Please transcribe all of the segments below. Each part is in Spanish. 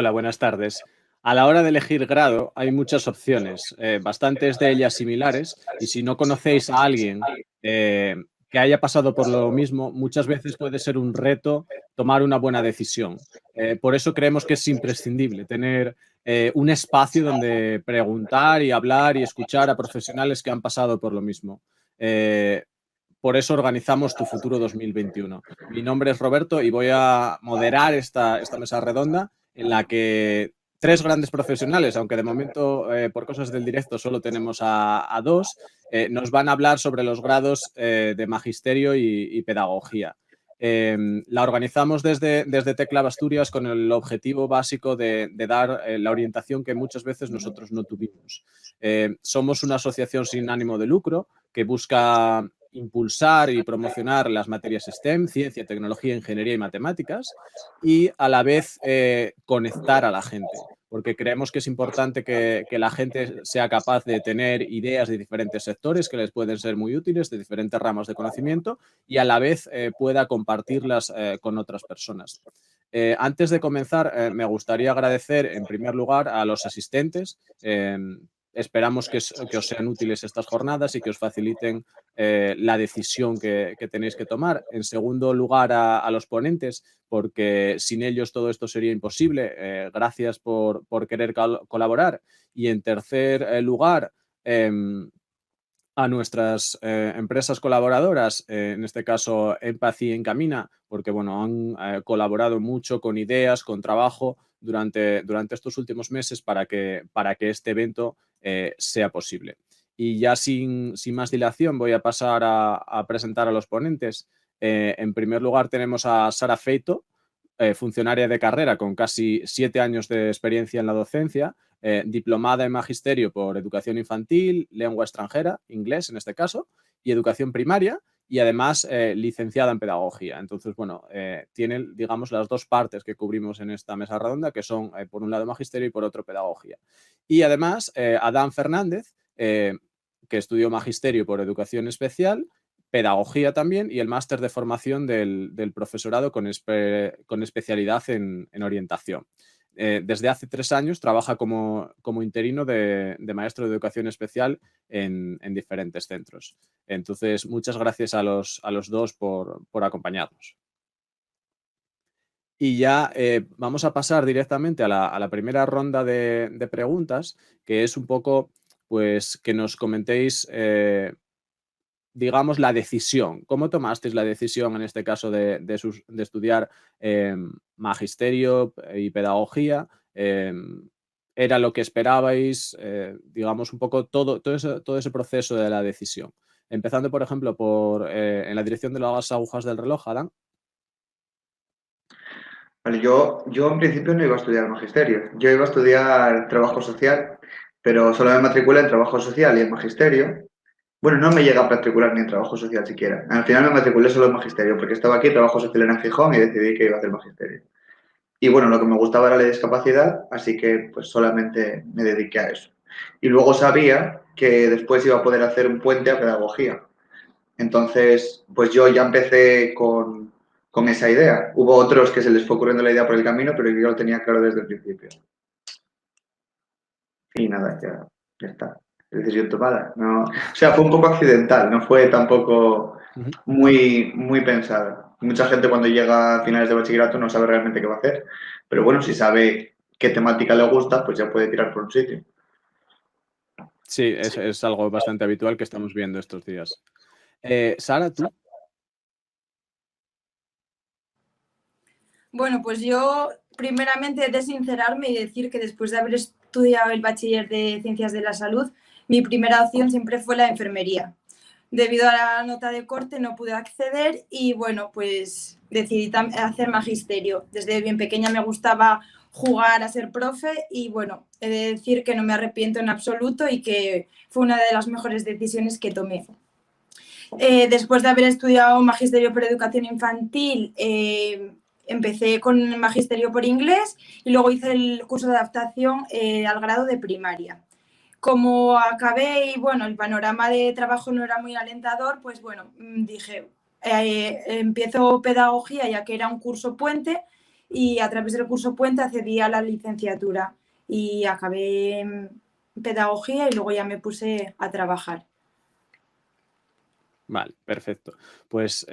Hola, buenas tardes. A la hora de elegir grado hay muchas opciones, bastantes de ellas similares, y si no conocéis a alguien que haya pasado por lo mismo, muchas veces puede ser un reto tomar una buena decisión. Por eso creemos que es imprescindible tener un espacio donde preguntar y hablar y escuchar a profesionales que han pasado por lo mismo. Eh, por eso organizamos Tu Futuro 2021. Mi nombre es Roberto y voy a moderar esta mesa redonda en la que tres grandes profesionales, aunque de momento por cosas del directo solo tenemos a dos, nos van a hablar sobre los grados de magisterio y pedagogía. La organizamos desde Teclab Asturias con el objetivo básico de dar la orientación que muchas veces nosotros no tuvimos. Somos una asociación sin ánimo de lucro que busca impulsar y promocionar las materias STEM, ciencia, tecnología, ingeniería y matemáticas, y a la vez conectar a la gente, porque creemos que es importante que la gente sea capaz de tener ideas de diferentes sectores que les pueden ser muy útiles, de diferentes ramas de conocimiento, y a la vez pueda compartirlas con otras personas. Antes de comenzar, me gustaría agradecer en primer lugar a los asistentes. Esperamos que os sean útiles estas jornadas y que os faciliten la decisión que tenéis que tomar. En segundo lugar, a los ponentes, porque sin ellos todo esto sería imposible. Gracias por querer colaborar. Y en tercer lugar, a nuestras empresas colaboradoras, en este caso Empathy y Encamina, porque bueno, han colaborado mucho con ideas, con trabajo durante estos últimos meses para que este evento sea posible. Y ya sin más dilación voy a pasar a presentar a los ponentes. En primer lugar tenemos a Sara Feito, funcionaria de carrera con casi 7 años de experiencia en la docencia, diplomada en magisterio por educación infantil, lengua extranjera, inglés en este caso, y educación primaria, y además licenciada en pedagogía. Entonces, bueno, tiene, digamos, las dos partes que cubrimos en esta mesa redonda, que son, por un lado, magisterio y por otro, pedagogía. Y además, Adán Fernández, que estudió magisterio por educación especial, pedagogía también, y el máster de formación del profesorado con especialidad en orientación. Desde hace 3 años trabaja como interino de maestro de educación especial en diferentes centros. Entonces, muchas gracias a los dos por acompañarnos. Y ya vamos a pasar directamente a la primera ronda de preguntas, que es un poco, pues, que nos comentéis, digamos, la decisión. ¿Cómo tomasteis la decisión, en este caso, de estudiar magisterio y pedagogía? ¿Era lo que esperabais? Digamos, un poco todo ese proceso de la decisión. Empezando, por ejemplo, en la dirección de las agujas del reloj, Adán. Vale, yo en principio no iba a estudiar magisterio, yo iba a estudiar trabajo social, pero solo me matriculé en trabajo social y en magisterio. Bueno, no me llega a matricular ni en trabajo social siquiera. Al final me matriculé solo en magisterio, porque estaba aquí, trabajo social era en Gijón y decidí que iba a hacer magisterio. Y bueno, lo que me gustaba era la discapacidad, así que pues solamente me dediqué a eso. Y luego sabía que después iba a poder hacer un puente a pedagogía. Entonces, pues yo ya empecé con esa idea. Hubo otros que se les fue ocurriendo la idea por el camino, pero yo lo tenía claro desde el principio. Y nada, ya está. Decisión tomada. No, o sea, fue un poco accidental, no fue tampoco muy pensada. Mucha gente cuando llega a finales de bachillerato no sabe realmente qué va a hacer, pero bueno, si sabe qué temática le gusta, pues ya puede tirar por un sitio. Sí, es algo bastante habitual que estamos viendo estos días. Sara, ¿tú? Bueno, pues yo primeramente he de sincerarme y decir que después de haber estudiado el bachiller de Ciencias de la Salud, mi primera opción siempre fue la enfermería. Debido a la nota de corte no pude acceder y bueno, pues decidí hacer magisterio. Desde bien pequeña me gustaba jugar a ser profe y bueno, he de decir que no me arrepiento en absoluto y que fue una de las mejores decisiones que tomé. Después de haber estudiado magisterio por educación infantil, empecé con magisterio por inglés y luego hice el curso de adaptación al grado de primaria. Como acabé y bueno, el panorama de trabajo no era muy alentador, pues bueno, dije, empiezo pedagogía ya que era un curso puente y a través del curso puente accedí a la licenciatura y acabé en pedagogía y luego ya me puse a trabajar. Vale, perfecto. Pues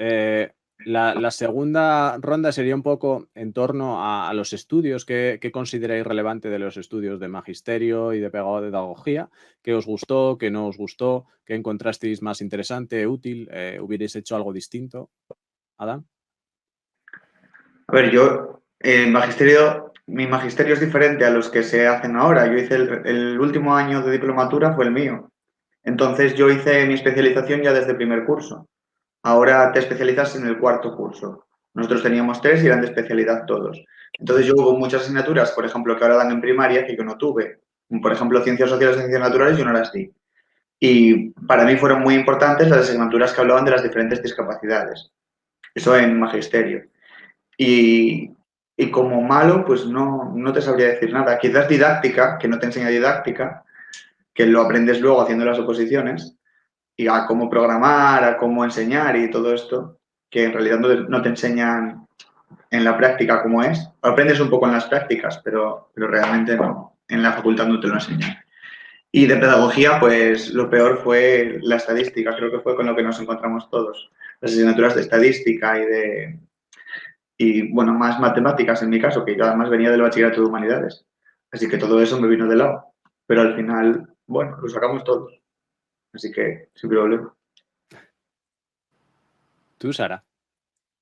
la segunda ronda sería un poco en torno a los estudios. ¿Qué consideráis relevante de los estudios de magisterio y de pedagogía? ¿Qué os gustó, qué no os gustó? ¿Qué encontrasteis más interesante, útil? ¿Hubierais hecho algo distinto? Adán. A ver, yo, mi magisterio es diferente a los que se hacen ahora. Yo hice el último año de diplomatura, fue el mío. Entonces yo hice mi especialización ya desde el primer curso. Ahora te especializas en el cuarto curso. Nosotros teníamos 3 y eran de especialidad todos. Entonces yo hubo muchas asignaturas, por ejemplo, que ahora dan en primaria, que yo no tuve. Por ejemplo, ciencias sociales y ciencias naturales yo no las di. Y para mí fueron muy importantes las asignaturas que hablaban de las diferentes discapacidades. Eso en magisterio. Y, y como malo, pues no te sabría decir nada. Quizás didáctica, que no te enseña didáctica, que lo aprendes luego haciendo las oposiciones, y a cómo programar, a cómo enseñar y todo esto, que en realidad no te enseñan en la práctica cómo es. Aprendes un poco en las prácticas, pero realmente no. En la facultad no te lo enseñan. Y de pedagogía, pues lo peor fue la estadística. Creo que fue con lo que nos encontramos todos. Las asignaturas de estadística y bueno, más matemáticas en mi caso, que yo además venía del bachillerato de humanidades. Así que todo eso me vino de lado. Pero al final, bueno, lo sacamos todos. Así que sin problema. ¿Tú, Sara?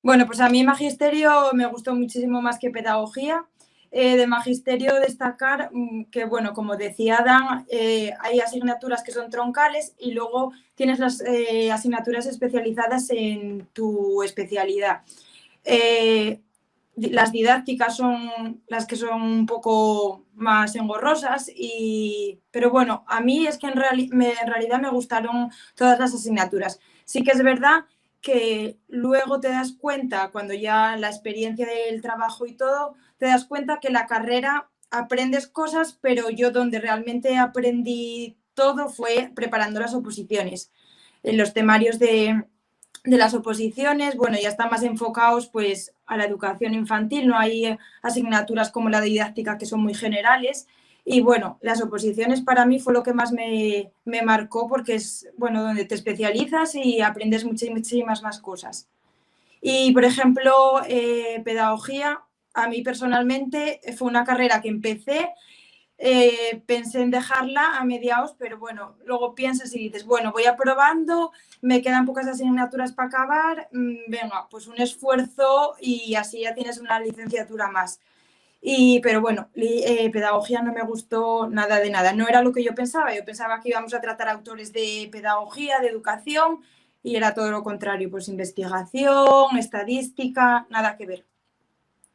Bueno, pues a mí magisterio me gustó muchísimo más que pedagogía. De magisterio destacar que, bueno, como decía Dan, hay asignaturas que son troncales y luego tienes las asignaturas especializadas en tu especialidad. Las didácticas son las que son un poco más engorrosas, pero bueno, a mí es que en realidad me gustaron todas las asignaturas. Sí que es verdad que luego te das cuenta, cuando ya la experiencia del trabajo y todo, te das cuenta que la carrera aprendes cosas, pero yo donde realmente aprendí todo fue preparando las oposiciones. En los temarios de las oposiciones, bueno, ya están más enfocados pues a la educación infantil, no hay asignaturas como la de didáctica que son muy generales. Y bueno, las oposiciones para mí fue lo que más me marcó porque es, bueno, donde te especializas y aprendes muchísimas más cosas. Y, por ejemplo, pedagogía, a mí personalmente fue una carrera que empecé, pensé en dejarla a mediados, pero bueno, luego piensas y dices, bueno, voy aprobando, me quedan pocas asignaturas para acabar, venga, pues un esfuerzo y así ya tienes una licenciatura más. Pero bueno, pedagogía no me gustó nada de nada. No era lo que yo pensaba que íbamos a tratar autores de pedagogía, de educación, y era todo lo contrario, pues investigación, estadística, nada que ver.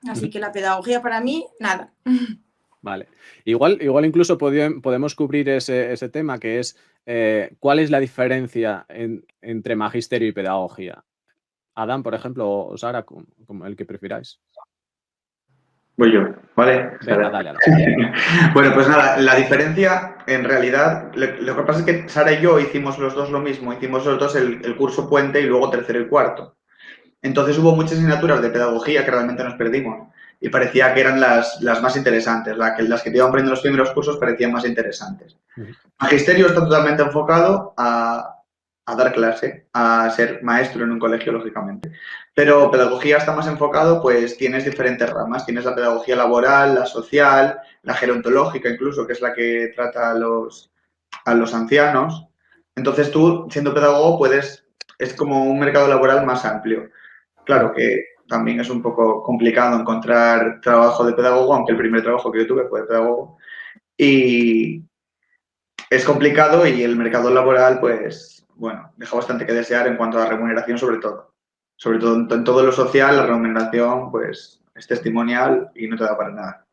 Así que la pedagogía para mí, nada. Vale. Igual incluso podemos cubrir ese tema que es ¿cuál es la diferencia entre magisterio y pedagogía? Adán, por ejemplo, o Sara, como el que prefiráis. Voy yo, ¿vale? Venga, dale. Bueno, pues nada, la diferencia, en realidad, lo que pasa es que Sara y yo hicimos los dos lo mismo, hicimos los dos el curso puente y luego tercero y cuarto. Entonces hubo muchas asignaturas de pedagogía que realmente nos perdimos y parecía que eran las más interesantes, las que te iban poniendo los primeros cursos parecían más interesantes. Magisterio está totalmente enfocado a dar clase, a ser maestro en un colegio, lógicamente. Pero pedagogía está más enfocado, pues tienes diferentes ramas. Tienes la pedagogía laboral, la social, la gerontológica incluso, que es la que trata a los ancianos. Entonces tú, siendo pedagogo, es como un mercado laboral más amplio. Claro que también es un poco complicado encontrar trabajo de pedagogo, aunque el primer trabajo que yo tuve fue de pedagogo. Y es complicado y el mercado laboral, pues, bueno, deja bastante que desear en cuanto a la remuneración, sobre todo. Sobre todo en todo lo social, la remuneración, pues, es testimonial y no te da para nada.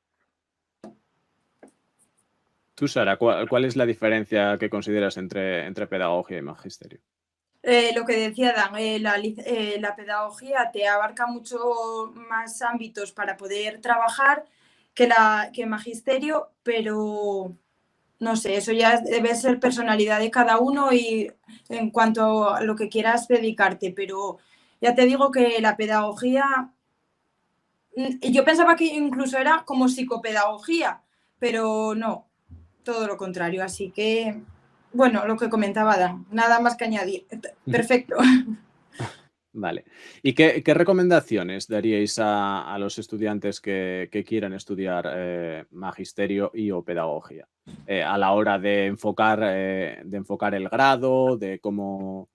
Tú, Sara, ¿cuál es la diferencia que consideras entre pedagogía y magisterio? Lo que decía Dan, la pedagogía te abarca mucho más ámbitos para poder trabajar que magisterio, pero no sé, eso ya debe ser personalidad de cada uno y en cuanto a lo que quieras dedicarte, pero ya te digo que la pedagogía Yo pensaba que incluso era como psicopedagogía, pero no, todo lo contrario. Así que, bueno, lo que comentaba Dan, nada más que añadir. Perfecto. Vale. ¿Y qué recomendaciones daríais a los estudiantes que quieran estudiar magisterio y o pedagogía a la hora de enfocar el grado, de cómo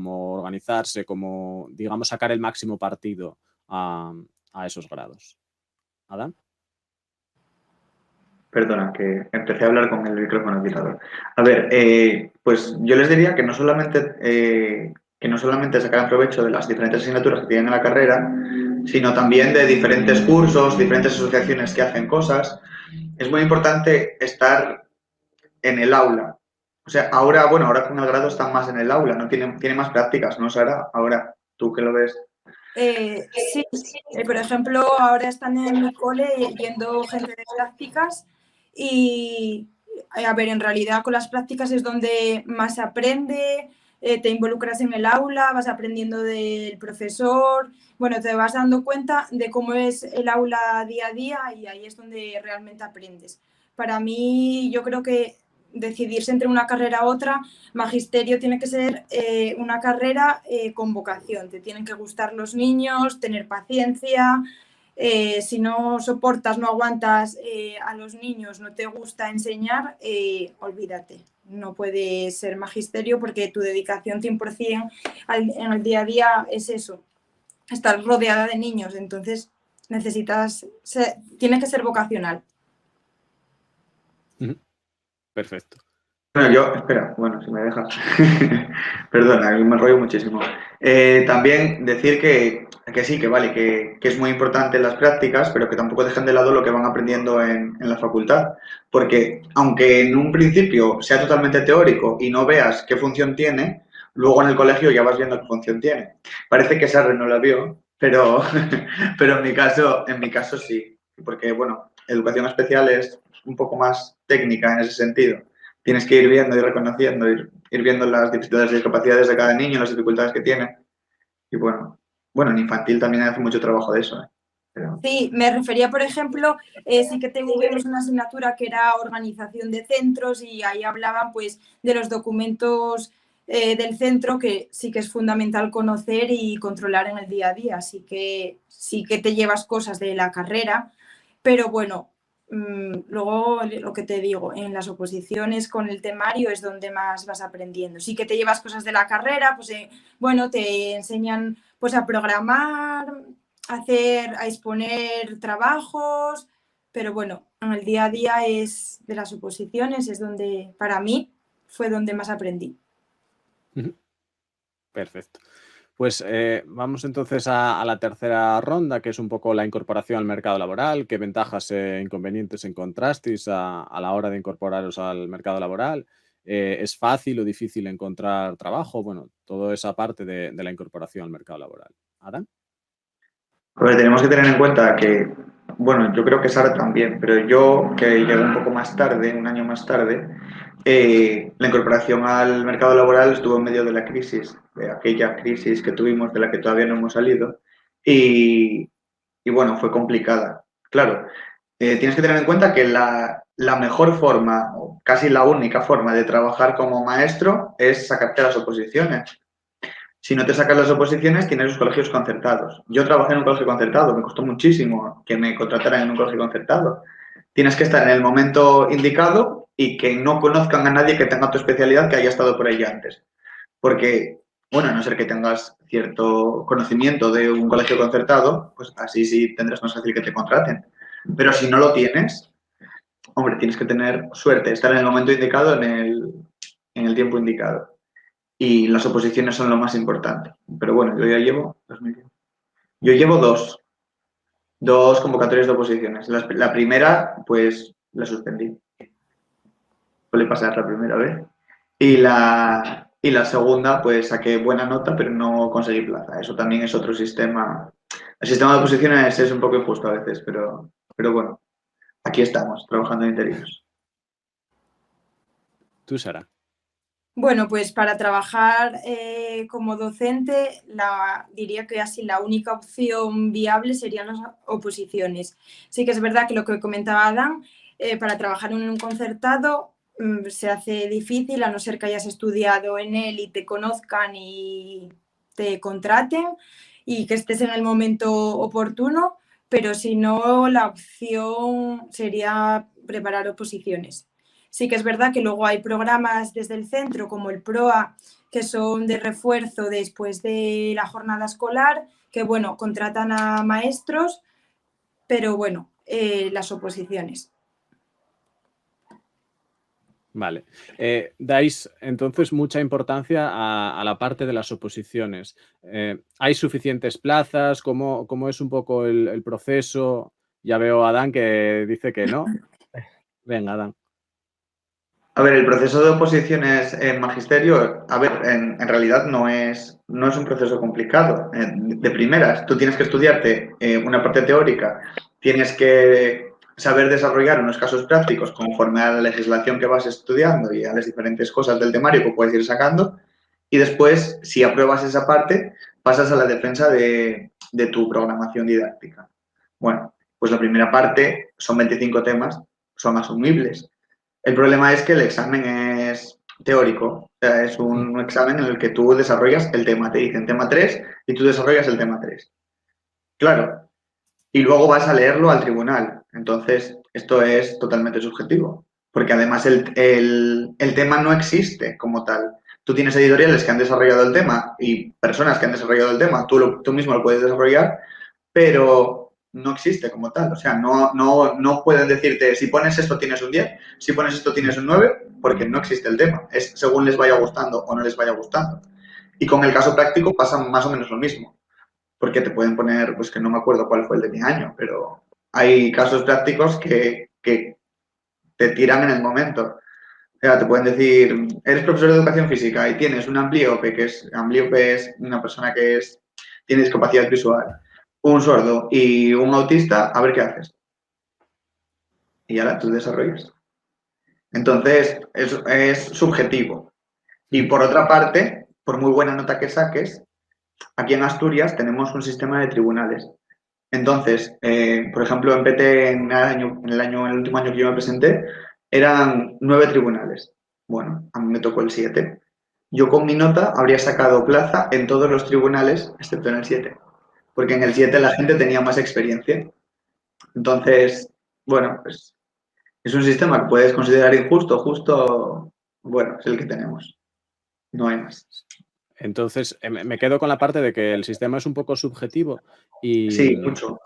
organizarse, cómo, digamos, sacar el máximo partido a esos grados? ¿Adán? Perdona, que empecé a hablar con el micrófono quitado. A ver, pues yo les diría que no solamente sacaran provecho de las diferentes asignaturas que tienen en la carrera, sino también de diferentes cursos, diferentes asociaciones que hacen cosas. Es muy importante estar en el aula. O sea, ahora con el grado están más en el aula, no tiene más prácticas, ¿no, Sara? Ahora, tú que lo ves. Sí, por ejemplo, ahora están en mi cole yendo gente de prácticas y, a ver, en realidad con las prácticas es donde más se aprende, te involucras en el aula, vas aprendiendo del profesor, bueno, te vas dando cuenta de cómo es el aula día a día y ahí es donde realmente aprendes. Para mí, yo creo que decidirse entre una carrera u otra, magisterio tiene que ser una carrera con vocación, te tienen que gustar los niños, tener paciencia, si no soportas, no aguantas a los niños, no te gusta enseñar, olvídate, no puedes ser magisterio porque tu dedicación 100% en el día a día es eso, estar rodeada de niños, entonces tiene que ser vocacional. Perfecto. Bueno, espera, bueno, si me dejas. Perdona, me enrollo muchísimo. También decir que sí, que vale, que es muy importante las prácticas, pero que tampoco dejen de lado lo que van aprendiendo en la facultad. Porque aunque en un principio sea totalmente teórico y no veas qué función tiene, luego en el colegio ya vas viendo qué función tiene. Parece que Sarre no la vio, pero, pero en mi caso sí. Porque, bueno, educación especial es un poco más técnica en ese sentido. Tienes que ir viendo y reconociendo, ir viendo las discapacidades de cada niño, las dificultades que tiene. Y bueno, en infantil también hace mucho trabajo de eso. Pero... Sí, me refería, por ejemplo, sí que tuvimos una asignatura que era organización de centros y ahí hablaban pues de los documentos del centro que sí que es fundamental conocer y controlar en el día a día. Así que sí que te llevas cosas de la carrera, pero bueno, luego lo que te digo, en las oposiciones con el temario es donde más vas aprendiendo. Sí que te llevas cosas de la carrera, pues bueno, te enseñan pues a programar, a exponer trabajos, pero bueno, en el día a día es de las oposiciones, es donde, para mí, fue donde más aprendí. Perfecto. Pues vamos entonces a la tercera ronda, que es un poco la incorporación al mercado laboral. ¿Qué ventajas e inconvenientes encontrasteis a la hora de incorporaros al mercado laboral? ¿Es fácil o difícil encontrar trabajo? Bueno, toda esa parte de la incorporación al mercado laboral. ¿Adán? A ver, tenemos que tener en cuenta que, bueno, yo creo que Sara también, pero yo que llegué un poco más tarde, un año más tarde, la incorporación al mercado laboral estuvo en medio de la crisis, de aquella crisis que tuvimos de la que todavía no hemos salido, y, y bueno, fue complicada. Claro, tienes que tener en cuenta que la mejor forma, o casi la única forma de trabajar como maestro es sacarte las oposiciones. Si no te sacas las oposiciones, tienes los colegios concertados. Yo trabajé en un colegio concertado, me costó muchísimo que me contrataran en un colegio concertado. Tienes que estar en el momento indicado y que no conozcan a nadie que tenga tu especialidad que haya estado por ahí antes. Porque, bueno, a no ser que tengas cierto conocimiento de un colegio concertado, pues así sí tendrás más fácil que te contraten. Pero si no lo tienes, hombre, tienes que tener suerte, estar en el momento indicado, en el tiempo indicado. Y las oposiciones son lo más importante. Pero bueno, yo ya llevo, yo llevo dos convocatorias de oposiciones. La primera, pues, la suspendí. Suele pasar la primera vez. Y la segunda, pues, saqué buena nota, pero no conseguí plaza. Eso también es otro sistema. El sistema de oposiciones es un poco injusto a veces, pero bueno, aquí estamos, trabajando en interinos. ¿Tú, Sara? Bueno, pues para trabajar como docente, diría que así la única opción viable serían las oposiciones. Sí que es verdad que lo que comentaba Adán, para trabajar en un concertado se hace difícil, a no ser que hayas estudiado en él y te conozcan y te contraten y que estés en el momento oportuno, pero si no, la opción sería preparar oposiciones. Sí que es verdad que luego hay programas desde el centro, como el PROA, que son de refuerzo después de la jornada escolar, que, bueno, contratan a maestros, pero, bueno, las oposiciones. Vale. Dais entonces mucha importancia a la parte de las oposiciones. ¿Hay suficientes plazas? ¿Cómo es un poco el proceso? Ya veo a Adán que dice que no. Venga, Adán. A ver, el proceso de oposiciones en magisterio, a ver, en realidad no es un proceso complicado. De primeras, tú tienes que estudiarte una parte teórica, tienes que saber desarrollar unos casos prácticos conforme a la legislación que vas estudiando y a las diferentes cosas del temario que puedes ir sacando. Y después, si apruebas esa parte, pasas a la defensa de tu programación didáctica. Bueno, pues la primera parte son 25 temas, son asumibles. El problema es que el examen es teórico, o sea, es un examen en el que tú desarrollas el tema, te dicen tema 3 y tú desarrollas el tema 3. Claro, y luego vas a leerlo al tribunal. Entonces, esto es totalmente subjetivo, porque además el tema no existe como tal. Tú tienes editoriales que han desarrollado el tema y personas que han desarrollado el tema, tú mismo lo puedes desarrollar, pero no existe como tal. O sea, no pueden decirte, si pones esto tienes un 10, si pones esto tienes un 9, porque no existe el tema. Es según les vaya gustando o no les vaya gustando. Y con el caso práctico pasa más o menos lo mismo, porque te pueden poner, pues que no me acuerdo cuál fue el de mi año, pero hay casos prácticos que te tiran en el momento. O sea, te pueden decir, eres profesor de educación física y tienes un amblíope, amblíope es una persona tiene discapacidad visual, un sordo y un autista, a ver qué haces. Y ahora tú desarrollas. Entonces, es subjetivo. Y por otra parte, por muy buena nota que saques, aquí en Asturias tenemos un sistema de tribunales. Entonces, por ejemplo, en PT, el último año que yo me presenté, eran 9 tribunales. Bueno, a mí me tocó el 7. Yo con mi nota habría sacado plaza en todos los tribunales, excepto en el 7, porque en el 7 la gente tenía más experiencia. Entonces, bueno, pues es un sistema que puedes considerar injusto, justo, bueno, es el que tenemos. No hay más. Entonces, me quedo con la parte de que el sistema es un poco subjetivo Sí, mucho.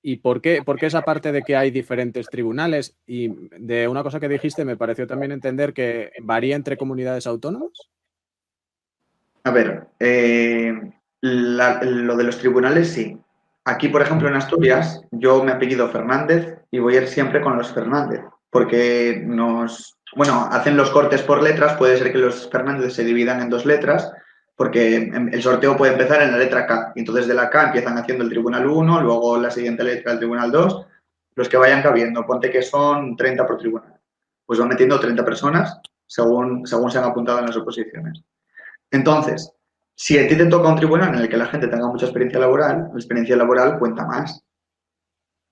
¿y por qué esa parte de que hay diferentes tribunales? Y de una cosa que dijiste me pareció también entender que varía entre comunidades autónomas. A ver, lo de los tribunales sí. Aquí, por ejemplo, en Asturias, yo me apellido Fernández y voy a ir siempre con los Fernández, porque bueno, hacen los cortes por letras, puede ser que los Fernández se dividan en 2 letras, porque el sorteo puede empezar en la letra K, y entonces de la K empiezan haciendo el tribunal 1, luego la siguiente letra el tribunal 2, los que vayan cabiendo, ponte que son 30 por tribunal, pues van metiendo 30 personas según se han apuntado en las oposiciones. Entonces, si a ti te toca un tribunal en el que la gente tenga mucha experiencia laboral, la experiencia laboral cuenta más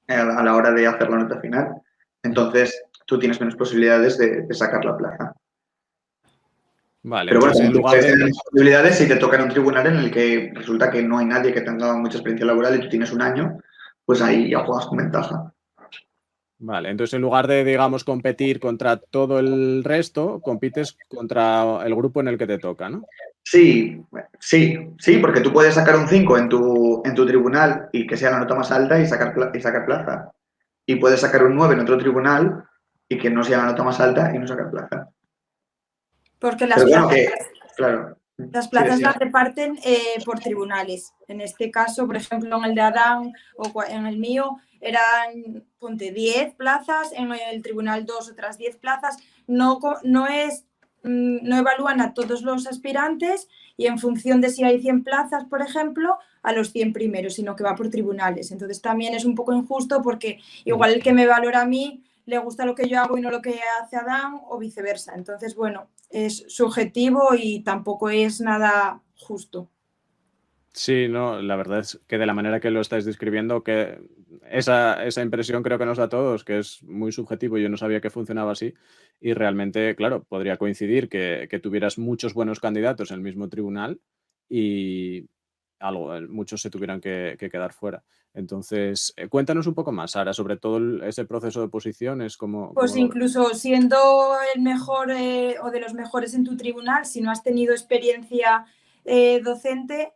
a la hora de hacer la nota final. Entonces, tú tienes menos posibilidades de sacar la plaza. Vale, Pero bueno, entonces en tú lugar puedes tener de... menos posibilidades si te toca en un tribunal en el que resulta que no hay nadie que tenga mucha experiencia laboral y tú tienes un año, pues ahí ya juegas con ventaja. Vale, entonces en lugar de, digamos, competir contra todo el resto, compites contra el grupo en el que te toca, ¿no? Sí, sí, porque tú puedes sacar un 5 en tu tribunal y que sea la nota más alta y sacar plaza. Y puedes sacar un 9 en otro tribunal y que no sea la nota más alta y no sacar plaza. Porque Pero bueno, claro. las Sí, plazas decía. las reparten por tribunales. En este caso, por ejemplo, en el de Adán o en el mío, eran, ponte, 10 plazas, en el tribunal 2 otras 10 plazas. No evalúan a todos los aspirantes y en función de si hay 100 plazas, por ejemplo, a los 100 primeros, sino que va por tribunales. Entonces también es un poco injusto porque igual el que me valora a mí le gusta lo que yo hago y no lo que hace Adán o viceversa. Entonces, bueno, es subjetivo y tampoco es nada justo. Sí, no, la verdad es que de la manera que lo estáis describiendo, que esa impresión creo que nos da a todos, que es muy subjetivo, yo no sabía que funcionaba así y realmente, claro, podría coincidir que tuvieras muchos buenos candidatos en el mismo tribunal y muchos se tuvieran que quedar fuera. Entonces, cuéntanos un poco más, Sara, sobre todo ese proceso de oposiciones, Pues cómo lo ves. incluso siendo el mejor o de los mejores en tu tribunal, si no has tenido experiencia docente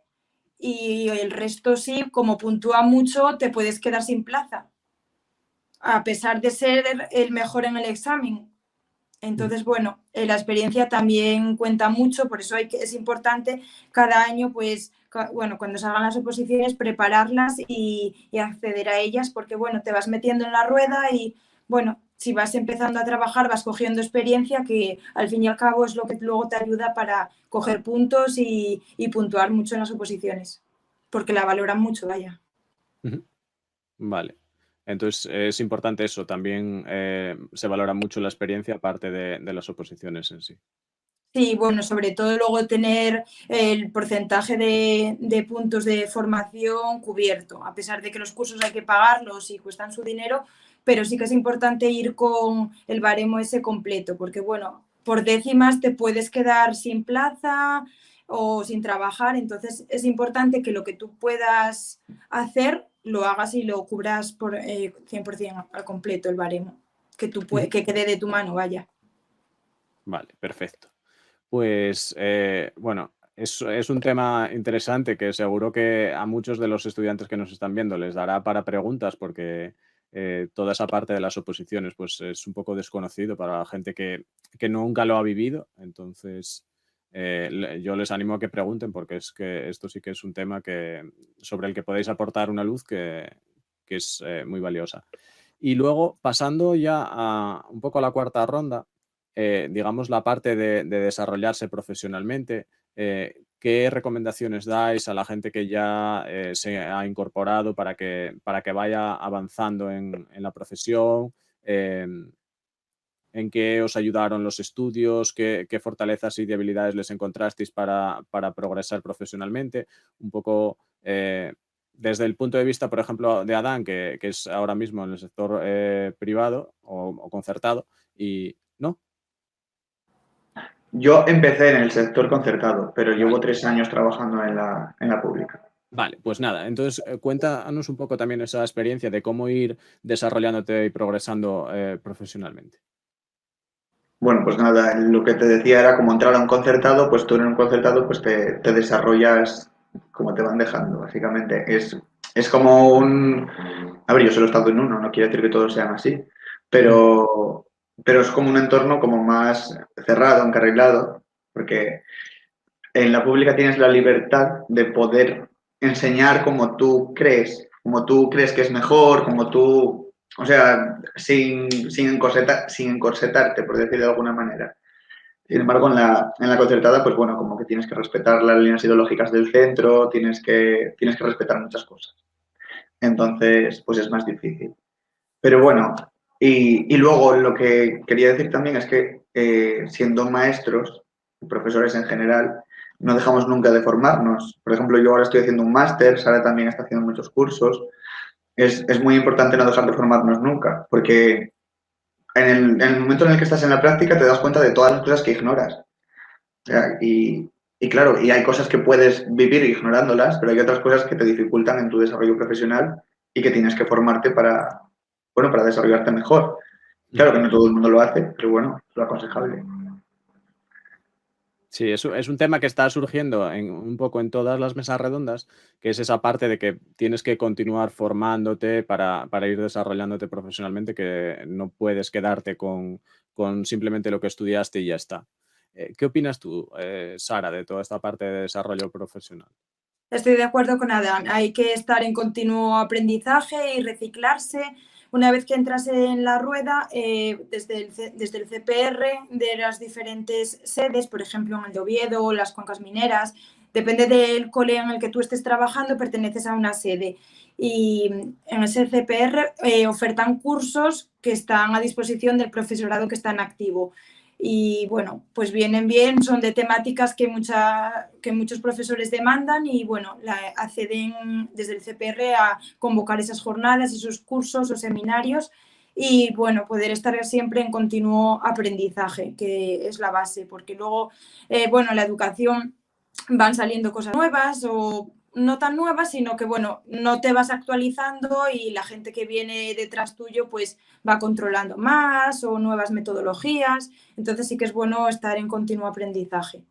y el resto sí, como puntúa mucho, te puedes quedar sin plaza, a pesar de ser el mejor en el examen. Entonces, bueno, la experiencia también cuenta mucho, por eso es importante cada año, pues, bueno, cuando salgan las oposiciones, prepararlas y acceder a ellas, porque, bueno, te vas metiendo en la rueda y, bueno, si vas empezando a trabajar, vas cogiendo experiencia, que al fin y al cabo es lo que luego te ayuda para coger puntos y puntuar mucho en las oposiciones, porque la valoran mucho, vaya. Ujú. Vale. Entonces es importante eso, también se valora mucho la experiencia aparte de las oposiciones en sí. Sí, bueno, sobre todo luego tener el porcentaje de puntos de formación cubierto, a pesar de que los cursos hay que pagarlos y cuestan su dinero, pero sí que es importante ir con el baremo ese completo, porque bueno, por décimas te puedes quedar sin plaza o sin trabajar, entonces es importante que lo que tú puedas hacer lo hagas y lo cubras por 100% al completo el baremo, Ujú. que quede de tu mano, vaya. Vale, perfecto. Pues bueno, es un tema interesante que seguro que a muchos de los estudiantes que nos están viendo les dará para preguntas porque toda esa parte de las oposiciones pues es un poco desconocido para la gente que nunca lo ha vivido. Entonces, yo les animo a que pregunten porque es que esto sí que es un tema sobre el que podéis aportar una luz que es muy valiosa. Y luego, pasando ya un poco a la cuarta ronda, digamos, la parte de desarrollarse profesionalmente, ¿qué recomendaciones dais a la gente que ya se ha incorporado para que vaya avanzando en la profesión? ¿En qué os ayudaron los estudios? ¿Qué fortalezas y debilidades les encontrasteis para progresar profesionalmente? Un poco desde el punto de vista, por ejemplo, de Adán, que es ahora mismo en el sector privado o concertado, y no. Yo empecé en el sector concertado, pero llevo Vale. 3 años trabajando en la pública. Vale, pues nada, entonces cuéntanos un poco también esa experiencia de cómo ir desarrollándote y progresando profesionalmente. Bueno, pues nada, lo que te decía era como entrar a un concertado, pues tú en un concertado pues te desarrollas como te van dejando, básicamente. Es como un... A ver, yo solo he estado en uno, no quiere decir que todos sean así, Mm. pero es como un entorno como más cerrado, encarrilado, porque en la pública tienes la libertad de poder enseñar como tú crees que es mejor, como tú, o sea, sin encorsetarte, por decir de alguna manera. Sin embargo, en la concertada, pues bueno, como que tienes que respetar las líneas ideológicas del centro, tienes que respetar muchas cosas. Entonces, pues es más difícil. Pero bueno, y luego lo que quería decir también es que siendo maestros, profesores en general, no dejamos nunca de formarnos. Por ejemplo, yo ahora estoy haciendo un máster, Sara también está haciendo muchos cursos. Es muy importante no dejar de formarnos nunca, porque en el momento en el que estás en la práctica te das cuenta de todas las cosas que ignoras. O sea, y claro, y hay cosas que puedes vivir ignorándolas, pero hay otras cosas que te dificultan en tu desarrollo profesional y que tienes que formarte bueno, para desarrollarte mejor. Claro que no todo el mundo lo hace, pero bueno, es lo aconsejable. Sí, es un tema que está surgiendo un poco en todas las mesas redondas, que es esa parte de que tienes que continuar formándote para ir desarrollándote profesionalmente, que no puedes quedarte con simplemente lo que estudiaste y ya está. ¿Qué opinas tú, Sara, de toda esta parte de desarrollo profesional? Estoy de acuerdo con Adán. Hay que estar en continuo aprendizaje y reciclarse. Una vez que entras en la rueda, desde el CPR de las diferentes sedes, por ejemplo en el de Oviedo o las cuencas mineras, depende del cole en el que tú estés trabajando, perteneces a una sede. Y en ese CPR ofertan cursos que están a disposición del profesorado que está en activo. Y bueno, pues vienen bien, son de temáticas que muchos profesores demandan y bueno, acceden desde el CPR a convocar esas jornadas, esos cursos o seminarios y bueno, poder estar siempre en continuo aprendizaje, que es la base, porque luego, bueno, la educación van saliendo cosas nuevas o no tan nuevas, sino que, bueno, no te vas actualizando y la gente que viene detrás tuyo pues va controlando más o nuevas metodologías. Entonces sí que es bueno estar en continuo aprendizaje.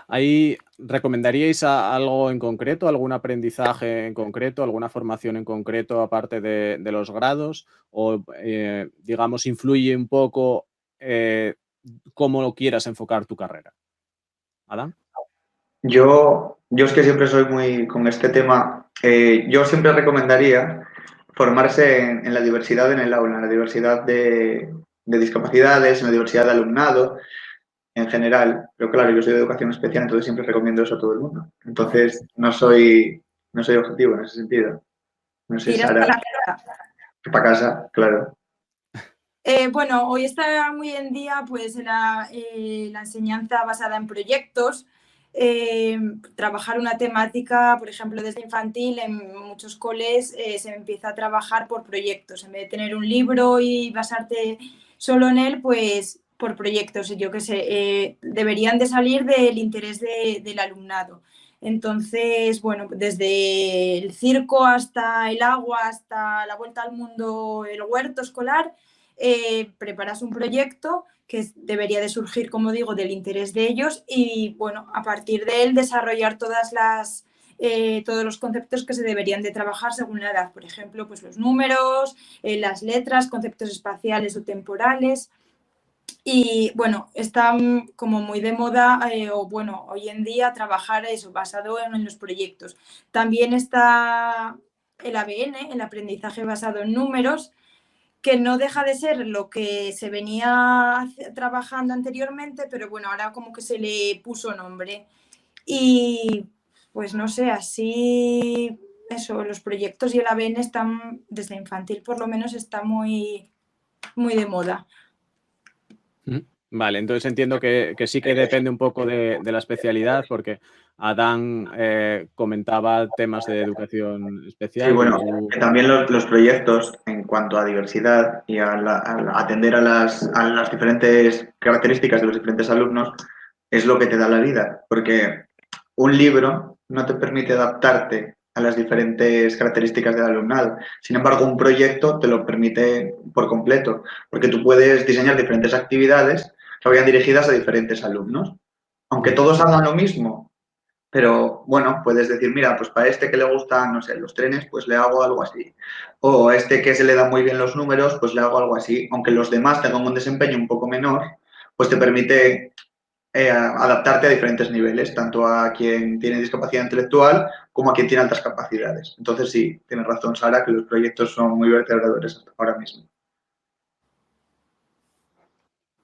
¿Ahí recomendaríais algo en concreto, algún aprendizaje en concreto, alguna formación en concreto aparte de los grados? ¿O, digamos, influye un poco cómo quieras enfocar tu carrera? ¿Adam? Yo es que siempre soy muy con este tema. Yo siempre recomendaría formarse en la diversidad en el aula, en la diversidad de discapacidades, en la diversidad de alumnado en general. Pero claro, yo soy de educación especial, entonces siempre recomiendo eso a todo el mundo. Entonces no soy objetivo en ese sentido. No sé, Tiras Sara, para casa, claro. bueno, hoy está muy en día pues la enseñanza basada en proyectos, trabajar una temática, por ejemplo, desde infantil en muchos coles se empieza a trabajar por proyectos. En vez de tener un libro y basarte solo en él, pues por proyectos. Yo qué sé, deberían de salir del interés del alumnado. Entonces, bueno, desde el circo hasta el agua, hasta la vuelta al mundo, el huerto escolar, preparas un proyecto que debería de surgir, como digo, del interés de ellos y, bueno, a partir de él desarrollar todos los conceptos que se deberían de trabajar según la edad. Por ejemplo, pues los números, las letras, conceptos espaciales o temporales. Y bueno, está como muy de moda o bueno, hoy en día trabajar eso basado en los proyectos. También está el ABN, el aprendizaje basado en números, que no deja de ser lo que se venía trabajando anteriormente, pero bueno, ahora como que se le puso nombre. Y pues no sé, así eso, los proyectos y el ABN están, desde infantil por lo menos, está muy, muy de moda. Vale, entonces entiendo que sí que depende un poco de la especialidad, porque Adán comentaba temas de educación Sí, especial y bueno, tú... que también los proyectos en cuanto a diversidad y a atender a las diferentes características de los diferentes alumnos es lo que te da la vida, porque un libro no te permite adaptarte a las diferentes características del alumnado. Sin embargo, un proyecto te lo permite por completo, porque tú puedes diseñar diferentes actividades que vayan dirigidas a diferentes alumnos. Aunque todos hagan lo mismo, pero bueno, puedes decir, mira, pues para este que le gustan, no sé, los trenes, pues le hago algo así. O a este que se le dan muy bien los números, pues le hago algo así. Aunque los demás tengan un desempeño un poco menor, pues te permite adaptarte a diferentes niveles, tanto a quien tiene discapacidad intelectual como a quien tiene altas capacidades. Entonces sí, tienes razón, Sara, que los proyectos son muy vertebradores hasta ahora mismo.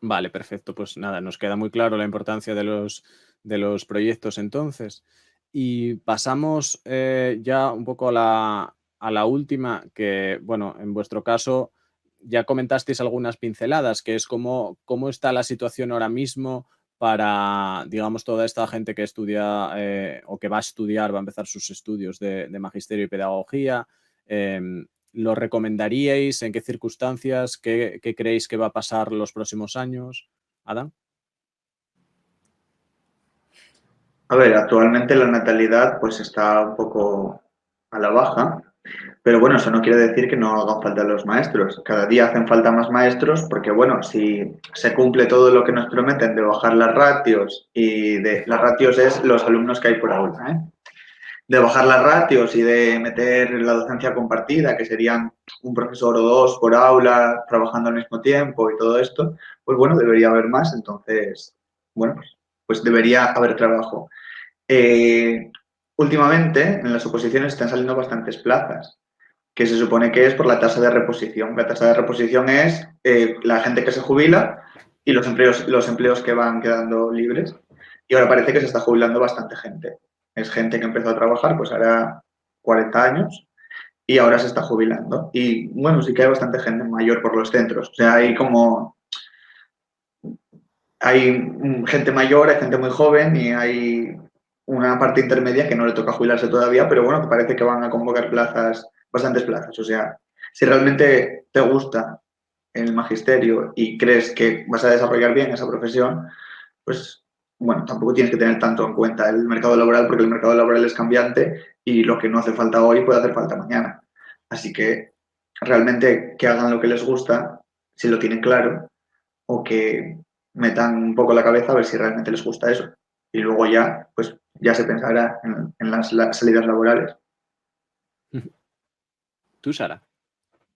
Vale, perfecto. Pues nada, nos queda muy claro la importancia de los proyectos entonces. Y pasamos ya un poco a la última, que bueno, en vuestro caso ya comentasteis algunas pinceladas, que es cómo está la situación ahora mismo para, digamos, toda esta gente que estudia o que va a estudiar, va a empezar sus estudios de magisterio y pedagogía. ¿Lo recomendaríais? ¿En qué circunstancias? ¿Qué creéis que va a pasar los próximos años? Adam. A ver, actualmente la natalidad pues está un poco a la baja, pero bueno, eso no quiere decir que no hagan falta los maestros. Cada día hacen falta más maestros porque bueno, si se cumple todo lo que nos prometen de bajar las ratios y de las ratios es los alumnos que hay por aula, ¿eh? De bajar las ratios y de meter la docencia compartida, que serían un profesor o dos por aula trabajando al mismo tiempo y todo esto, pues bueno, debería haber más, entonces, bueno, pues debería haber trabajo. Eh, Últimamente en las oposiciones están saliendo bastantes plazas, que se supone que es por la tasa de reposición. La tasa de reposición es la gente que se jubila y los empleos que van quedando libres. y ahora parece que se está jubilando bastante gente. Es gente que empezó a trabajar, pues hará 40 años y ahora se está jubilando. Y bueno, sí que hay bastante gente mayor por los centros. O sea, hay gente mayor, hay gente muy joven y hay una parte intermedia que no le toca jubilarse todavía, pero bueno, que parece que van a convocar plazas, bastantes plazas. O sea, si realmente te gusta el magisterio y crees que vas a desarrollar bien esa profesión, pues bueno, tampoco tienes que tener tanto en cuenta el mercado laboral porque el mercado laboral es cambiante y lo que no hace falta hoy puede hacer falta mañana. Así que realmente que hagan lo que les gusta, si lo tienen claro, o que metan un poco la cabeza a ver si realmente les gusta eso. Y luego ya, pues ya se pensará en las salidas laborales. ¿Tú, Sara?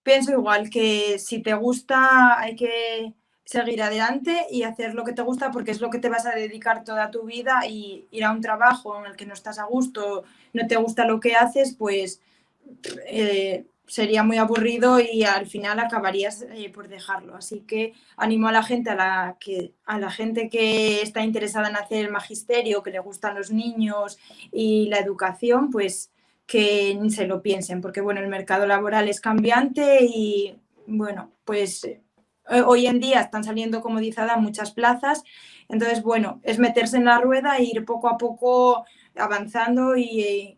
Pienso igual que si te gusta hay que seguir adelante y hacer lo que te gusta porque es lo que te vas a dedicar toda tu vida, y ir a un trabajo en el que no estás a gusto, no te gusta lo que haces, pues sería muy aburrido y al final acabarías por dejarlo. Así que animo a la gente, a la gente que está interesada en hacer el magisterio, que le gustan los niños y la educación, pues que se lo piensen, porque bueno, el mercado laboral es cambiante y bueno, pues hoy en día están saliendo, como dice Ada, muchas plazas. Entonces, bueno, es meterse en la rueda e ir poco a poco avanzando y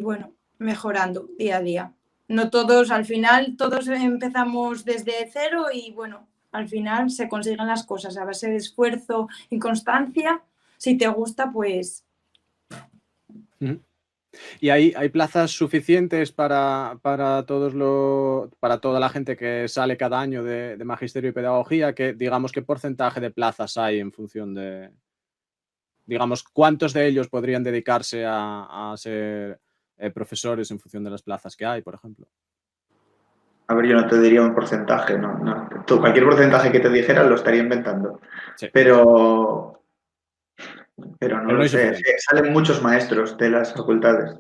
bueno, mejorando día a día. No todos, al final, todos empezamos desde cero y bueno, al final se consiguen las cosas a base de esfuerzo y constancia. Si te gusta, pues... ¿Y hay plazas suficientes para toda la gente que sale cada año de magisterio y pedagogía? Que, digamos, ¿qué porcentaje de plazas hay en función de, digamos, cuántos de ellos podrían dedicarse a ser profesores en función de las plazas que hay, por ejemplo? A ver, yo no te diría un porcentaje, no. Cualquier porcentaje que te dijera lo estaría inventando. Sí, Pero no pero lo no hay sé. suficiente. Salen muchos maestros de las facultades.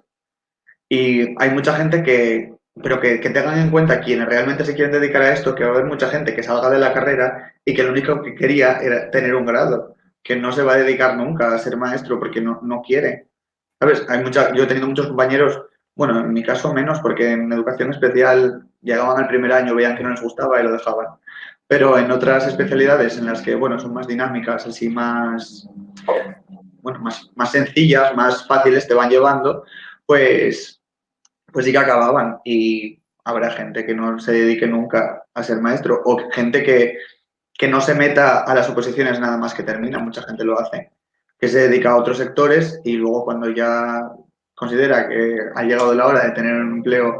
Y hay mucha gente pero que tengan en cuenta quienes realmente se quieren dedicar a esto, que va a haber mucha gente que salga de la carrera y que lo único que quería era tener un grado, que no se va a dedicar nunca a ser maestro porque no quiere. ¿Sabes? Yo he tenido muchos compañeros, bueno, en mi caso menos, porque en educación especial llegaban al primer año, veían que no les gustaba y lo dejaban. Pero en otras especialidades en las que, bueno, son más dinámicas, así más sencillas, más fáciles, te van llevando, pues sí que acababan. Y habrá gente que no se dedique nunca a ser maestro o gente que no se meta a las oposiciones nada más que termina. Mucha gente lo hace, que se dedica a otros sectores y luego cuando ya considera que ha llegado la hora de tener un empleo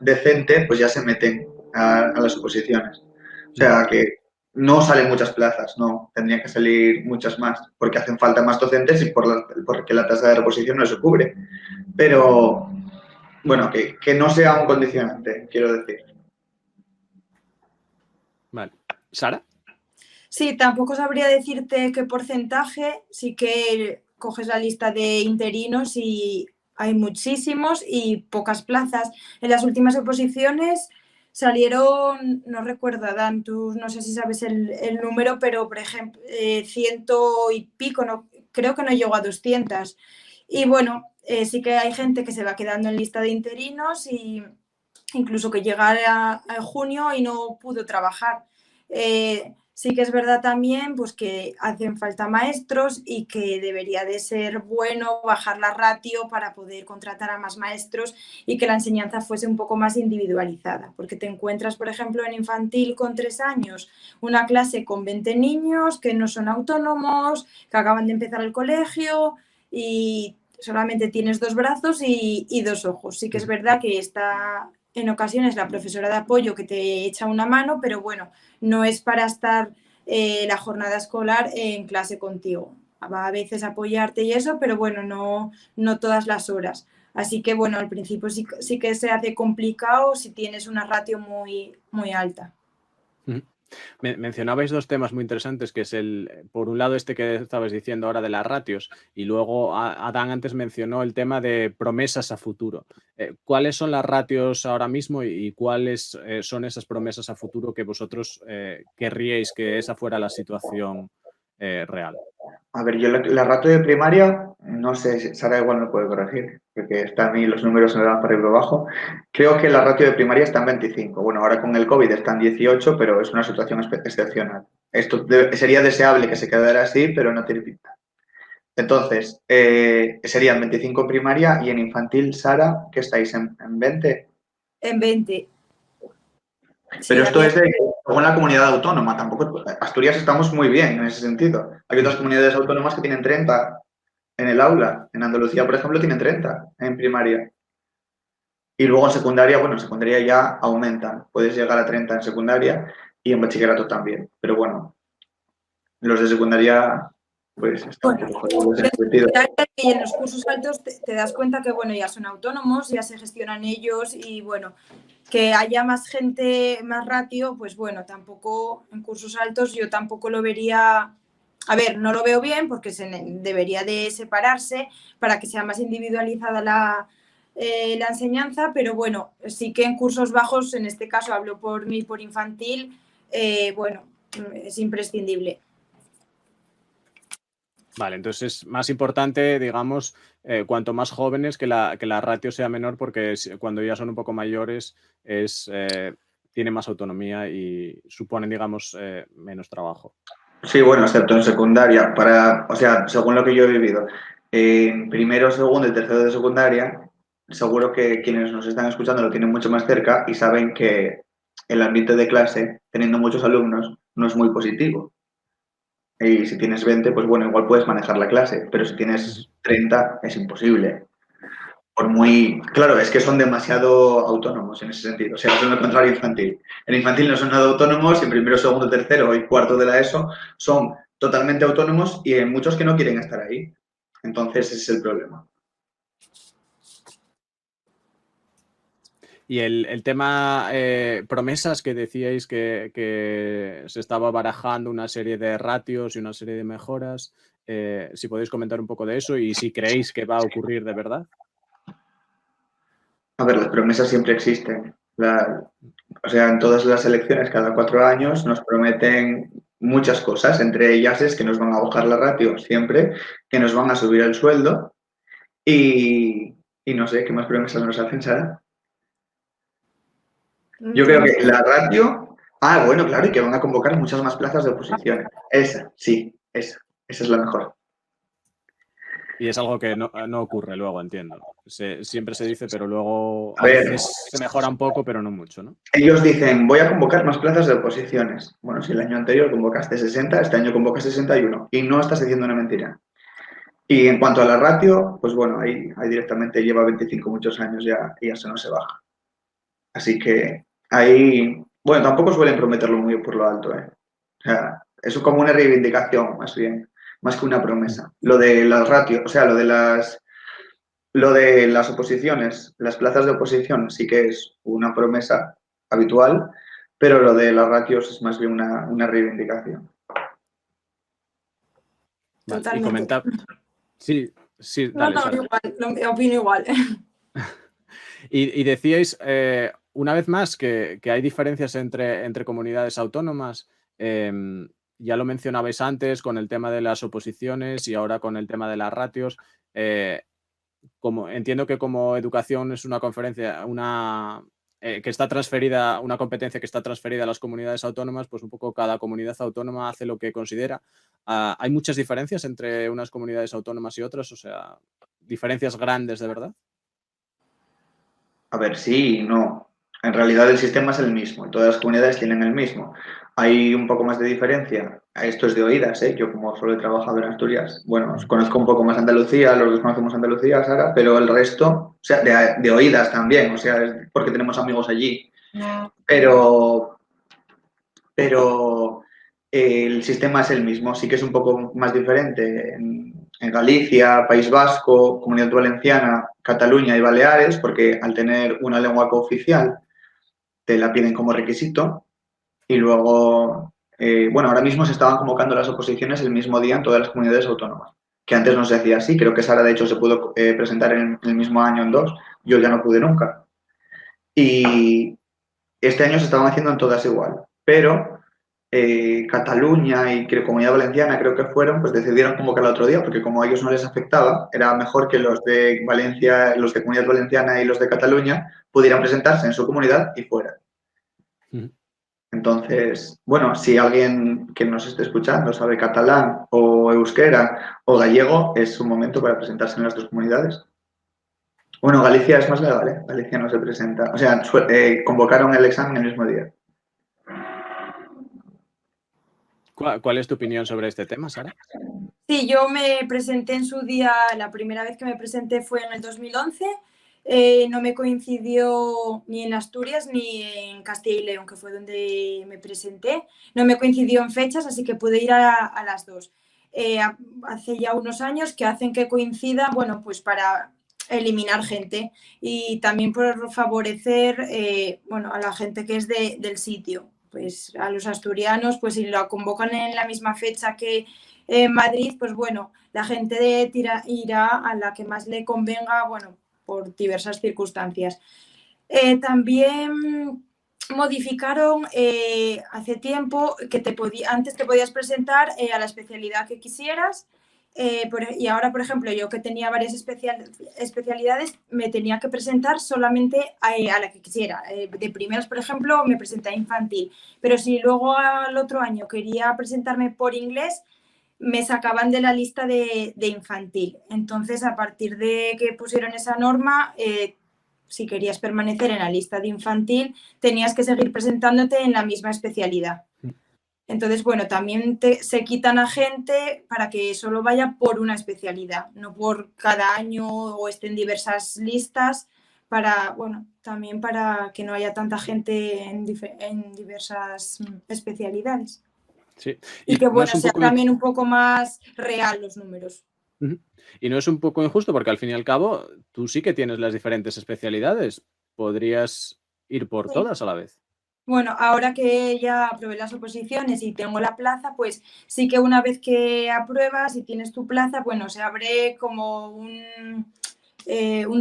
decente, pues ya se meten a las oposiciones. O sea que no salen muchas plazas, no, tendrían que salir muchas más, porque hacen falta más docentes y porque la tasa de reposición no se cubre. Pero, bueno, que no sea un condicionante, quiero decir. Vale. ¿Sara? Sí, tampoco sabría decirte qué porcentaje. Sí que coges la lista de interinos y hay muchísimos y pocas plazas. En las últimas oposiciones salieron, no recuerdo, Dan, tú no sé si sabes el número, pero por ejemplo, ciento y pico, no, creo que no llegó a 200. Y bueno, sí que hay gente que se va quedando en lista de interinos y incluso que llegara a junio y no pudo trabajar. Sí que es verdad también pues, que hacen falta maestros y que debería de ser bueno bajar la ratio para poder contratar a más maestros y que la enseñanza fuese un poco más individualizada. Porque te encuentras, por ejemplo, en infantil con 3 años, una clase con 20 niños que no son autónomos, que acaban de empezar el colegio y solamente tienes 2 brazos y 2 ojos. Sí que es verdad que está en ocasiones la profesora de apoyo que te echa una mano, pero bueno, no es para estar la jornada escolar en clase contigo. Va a veces apoyarte y eso, pero bueno, no todas las horas. Así que bueno, al principio sí que se hace complicado si tienes una ratio muy, muy alta. Mencionabais dos temas muy interesantes, que es por un lado este que estabais diciendo ahora de las ratios, y luego Adán antes mencionó el tema de promesas a futuro. ¿Cuáles son las ratios ahora mismo y cuáles son esas promesas a futuro que vosotros querríais que esa fuera la situación real? A ver, yo la ratio de primaria, no sé, Sara igual me puede corregir, porque está a mí los números se me van para arriba y para abajo. Creo que la ratio de primaria está en 25. Bueno, ahora con el COVID está en 18, pero es una situación excepcional. Esto sería deseable que se quedara así, pero no tiene pinta. Entonces, serían 25 en primaria y en infantil, Sara, ¿qué estáis en 20? En 20. Pero Sí, esto es según la comunidad autónoma, tampoco. Asturias estamos muy bien en ese sentido. Hay otras comunidades autónomas que tienen 30 en el aula. En Andalucía, por ejemplo, tienen 30 en primaria. Y luego en secundaria, bueno, en secundaria ya aumentan. Puedes llegar a 30 en secundaria y en bachillerato también. Pero bueno, los de secundaria, pues están un bueno, poco jodidos en ese sentido. y en los cursos altos te das cuenta que, bueno, ya son autónomos, ya se gestionan ellos y, bueno, que haya más gente, más ratio, pues bueno, tampoco en cursos altos yo tampoco lo vería, a ver, no lo veo bien porque debería de separarse para que sea más individualizada la enseñanza, pero bueno, sí que en cursos bajos, en este caso hablo por mí, por infantil, bueno, es imprescindible. Vale, entonces es más importante, digamos, cuanto más jóvenes que la ratio sea menor, porque cuando ya son un poco mayores tienen más autonomía y suponen, digamos, menos trabajo. Sí, bueno, excepto en secundaria. O sea, según lo que yo he vivido, en primero, segundo y tercero de secundaria, seguro que quienes nos están escuchando lo tienen mucho más cerca y saben que el ambiente de clase, teniendo muchos alumnos, no es muy positivo. Y si tienes 20, pues bueno, igual puedes manejar la clase, pero si tienes 30, es imposible. Por muy. Claro, es que son demasiado autónomos en ese sentido. O sea, son lo contrario infantil. En infantil no son nada autónomos, y en primero, segundo, tercero y cuarto de la ESO son totalmente autónomos y hay muchos que no quieren estar ahí. Entonces, ese es el problema. Y el tema promesas que decíais que se estaba barajando una serie de ratios y una serie de mejoras, si podéis comentar un poco de eso y si creéis que va a ocurrir de verdad. A ver, las promesas siempre existen. O sea, en todas las elecciones, cada 4 años, nos prometen muchas cosas. Entre ellas es que nos van a bajar la ratio siempre, que nos van a subir el sueldo y no sé, ¿qué más promesas nos hacen, Sara? Yo creo que la ratio. Ah, bueno, claro, y que van a convocar muchas más plazas de oposiciones. Esa, sí, esa. Esa es la mejor. Y es algo que no ocurre luego, entiendo. Siempre se dice, pero luego A a ver, veces se mejora un poco, pero no mucho, ¿no? ellos dicen, voy a convocar más plazas de oposiciones. Bueno, si el año anterior convocaste 60, este año convocas 61. Y no estás diciendo una mentira. Y en cuanto a la ratio, pues bueno, ahí directamente lleva 25 muchos años ya y ya se no se baja. Así que ahí, bueno, tampoco suelen prometerlo muy por lo alto, ¿eh? O sea, es como una reivindicación, más bien, más que una promesa. Lo de las ratios, o sea, lo de las oposiciones, las plazas de oposición sí que es una promesa habitual, pero lo de las ratios es más bien una reivindicación. Vale, y Totalmente. comentar. Sí, sí, No, dale, Sara. igual, opino igual. Y decíais, una vez más, que hay diferencias entre comunidades autónomas. Ya lo mencionabais antes con el tema de las oposiciones y ahora con el tema de las ratios. Entiendo que como educación es una conferencia, que está transferida, una competencia que está transferida a las comunidades autónomas, pues un poco cada comunidad autónoma hace lo que considera. ¿Hay muchas diferencias entre unas comunidades autónomas y otras? O sea, diferencias grandes de verdad. A ver, sí y no. En realidad el sistema es el mismo y todas las comunidades tienen el mismo. Hay un poco más de diferencia. Esto es de oídas, ¿eh? Yo como solo he trabajado en Asturias, bueno, os conozco un poco más Andalucía, los dos conocemos Andalucía, Sara, pero el resto, o sea, de oídas también, o sea, es porque tenemos amigos allí. Pero el sistema es el mismo, sí que es un poco más diferente en Galicia, País Vasco, Comunidad Valenciana, Cataluña y Baleares, porque al tener una lengua cooficial te la piden como requisito y luego, bueno, ahora mismo se estaban convocando las oposiciones el mismo día en todas las comunidades autónomas, que antes no se hacía así, creo que Sara de hecho se pudo presentar en el mismo año en dos, yo ya no pude nunca. Y este año se estaban haciendo en todas igual, pero Cataluña y Comunidad Valenciana creo que fueron, pues decidieron convocar el otro día, porque como a ellos no les afectaba, era mejor que los de Valencia, los de Comunidad Valenciana y los de Cataluña pudieran presentarse en su comunidad y fuera. Entonces, bueno, si alguien que nos esté escuchando sabe catalán o euskera o gallego, es un momento para presentarse en las dos comunidades. Bueno, Galicia es más legal, ¿eh? Galicia no se presenta. O sea, convocaron el examen el mismo día. ¿Cuál es tu opinión sobre este tema, Sara? Sí, yo me presenté en su día, la primera vez que me presenté fue en el 2011. No me coincidió ni en Asturias ni en Castilla y León, que fue donde me presenté. No me coincidió en fechas, así que pude ir a las dos. Hace ya unos años que hacen que coincida, bueno, pues para eliminar gente y también por favorecer, bueno, a la gente que es del sitio. Pues a los asturianos, pues si lo convocan en la misma fecha que en Madrid, pues bueno, la gente irá a la que más le convenga, bueno, por diversas circunstancias. También modificaron hace tiempo que antes te podías presentar a la especialidad que quisieras. Y ahora, por ejemplo, yo que tenía varias especialidades, me tenía que presentar solamente a la que quisiera. De primeras, por ejemplo, me presenté a infantil, pero si luego al otro año quería presentarme por inglés, me sacaban de la lista de infantil. Entonces, a partir de que pusieron esa norma, si querías permanecer en la lista de infantil, tenías que seguir presentándote en la misma especialidad. Entonces, bueno, también se quitan a gente para que solo vaya por una especialidad, no por cada año o esté en diversas listas, para, bueno, también para que no haya tanta gente en diversas especialidades. Sí. Y que, no bueno, es un sea poco... también un poco más real los números. Y no es un poco injusto porque al fin y al cabo tú sí que tienes las diferentes especialidades. Podrías ir por Sí. todas a la vez. Bueno, ahora que ya aprobé las oposiciones y tengo la plaza, pues sí que una vez que apruebas y tienes tu plaza, bueno, se abre como un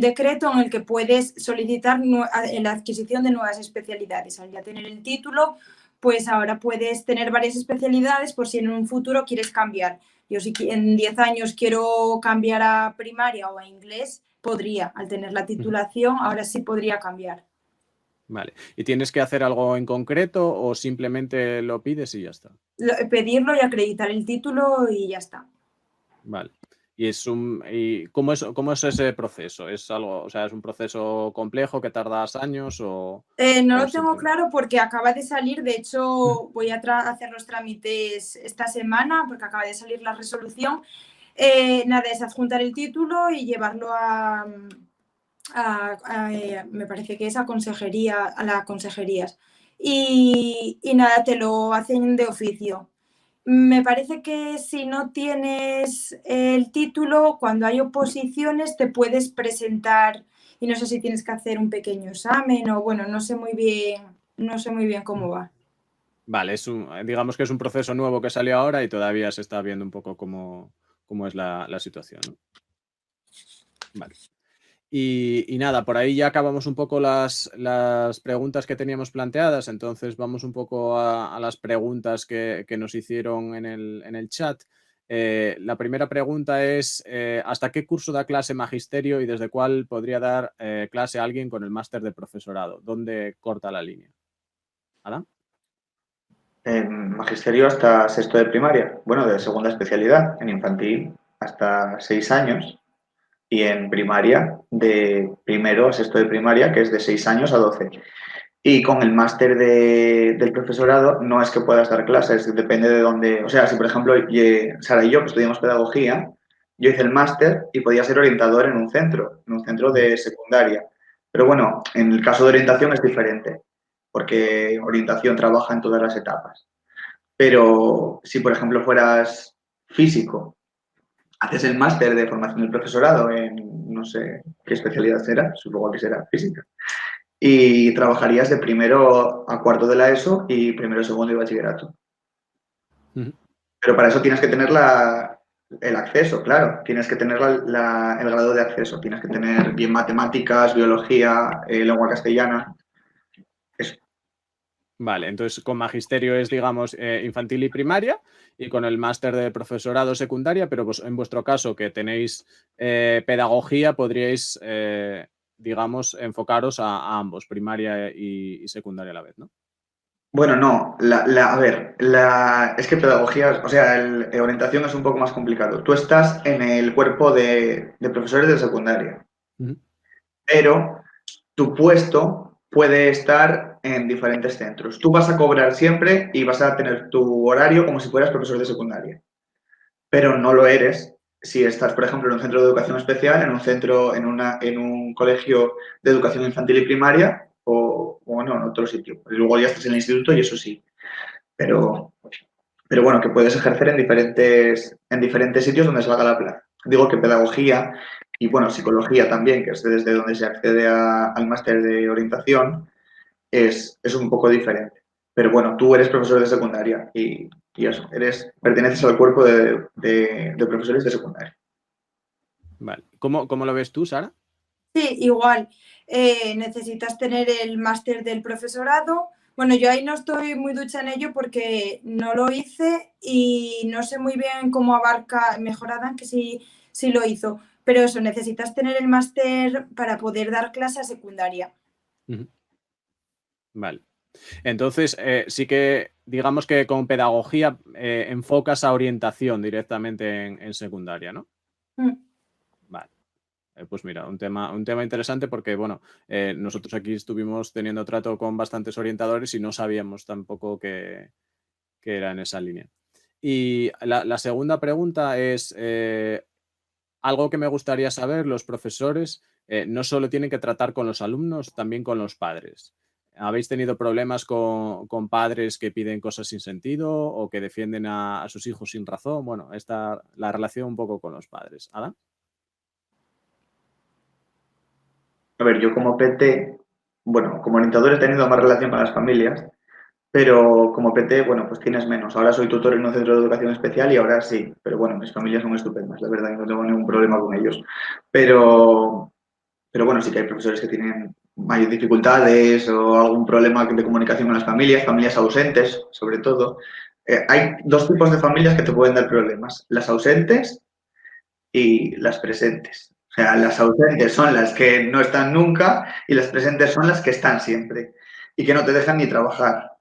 decreto en el que puedes solicitar la adquisición de nuevas especialidades. Al ya tener el título, pues ahora puedes tener varias especialidades por si en un futuro quieres cambiar. Yo si en 10 años quiero cambiar a primaria o a inglés, podría, al tener la titulación, ahora sí podría cambiar. Vale. ¿Y tienes que hacer algo en concreto o simplemente lo pides y ya está? Pedirlo y acreditar el título y ya está. Vale. ¿Y cómo es ese proceso? ¿Es algo, o sea, es un proceso complejo que tardas años o No o lo tengo simplemente? claro porque acaba de salir, de hecho voy a hacer los trámites esta semana porque acaba de salir la resolución. Nada, es adjuntar el título y llevarlo me parece que es a consejería, a las consejerías. Y nada, te lo hacen de oficio. Me parece que si no tienes el título, cuando hay oposiciones te puedes presentar y no sé si tienes que hacer un pequeño examen o bueno, no sé muy bien cómo va. Vale, digamos que es un proceso nuevo que salió ahora y todavía se está viendo un poco cómo es la situación, ¿no? Vale. Y nada, por ahí ya acabamos un poco las preguntas que teníamos planteadas, entonces vamos un poco a las preguntas que nos hicieron en el chat. La primera pregunta es, ¿hasta qué curso da clase magisterio y desde cuál podría dar clase a alguien con el máster de profesorado? ¿Dónde corta la línea? ¿Adam? En magisterio hasta sexto de primaria, bueno, de segunda especialidad, en infantil hasta 6 años y en primaria de primero a sexto de primaria, que es de 6 años a 12. Y con el máster del profesorado no es que puedas dar clases, depende de dónde. O sea, si por ejemplo Sara y yo que estudiamos pedagogía, yo hice el máster y podía ser orientador en un centro de secundaria. Pero bueno, en el caso de orientación es diferente, porque orientación trabaja en todas las etapas. Pero si por ejemplo fueras físico, haces el máster de formación del profesorado en no sé qué especialidad será, supongo que será física y trabajarías de primero a cuarto de la ESO y primero, segundo y bachillerato. Pero para eso tienes que tener el acceso, claro. Tienes que tener el grado de acceso. Tienes que tener bien matemáticas, biología, lengua castellana. Eso. Vale, entonces con magisterio es, digamos, infantil y primaria, y con el máster de profesorado secundaria, pero en vuestro caso que tenéis pedagogía, podríais, digamos, enfocaros a ambos, primaria y secundaria a la vez, ¿no? Bueno, no, a ver, es que pedagogía, o sea, orientación es un poco más complicado. Tú estás en el cuerpo de profesores de secundaria, Ujú. pero tu puesto puede estar en diferentes centros. Tú vas a cobrar siempre y vas a tener tu horario como si fueras profesor de secundaria, pero no lo eres si estás, por ejemplo, en un centro de educación especial, en un centro, en un colegio de educación infantil y primaria o no, en otro sitio. Y luego ya estás en el instituto y eso sí. Pero, pero bueno, que puedes ejercer en diferentes sitios donde salga la plaza. Digo que pedagogía y bueno, psicología también, que es desde donde se accede al máster de orientación, es un poco diferente. Pero bueno, tú eres profesor de secundaria y eso, perteneces al cuerpo de profesores de secundaria. Vale. ¿Cómo lo ves tú, Sara? Sí, igual. Necesitas tener el máster del profesorado. Bueno, yo ahí no estoy muy ducha en ello porque no lo hice y no sé muy bien cómo abarca, mejor Adán que sí lo hizo. Pero eso, necesitas tener el máster para poder dar clase a secundaria. Ujú. Vale. Entonces, sí que digamos que con pedagogía enfocas a orientación directamente en secundaria, ¿no? Mm. Vale. Pues mira, un tema interesante porque, bueno, nosotros aquí estuvimos teniendo trato con bastantes orientadores y no sabíamos tampoco que era en esa línea. Y la segunda pregunta es, algo que me gustaría saber, los profesores no solo tienen que tratar con los alumnos, también con los padres. ¿Habéis tenido problemas con padres que piden cosas sin sentido o que defienden a sus hijos sin razón? Bueno, la relación un poco con los padres. ¿Ada? A ver, yo como PT, bueno, como orientador he tenido más relación con las familias, pero como PT, bueno, pues tienes menos. Ahora soy tutor en un centro de educación especial y ahora sí, pero bueno, mis familias son estupendas, la verdad, y no tengo ningún problema con ellos. Pero, pero bueno, sí que hay profesores que tienen mayores dificultades o algún problema de comunicación con las familias, familias ausentes, sobre todo. Hay dos tipos de familias que te pueden dar problemas, las ausentes y las presentes. O sea, las ausentes son las que no están nunca y las presentes son las que están siempre y que no te dejan ni trabajar.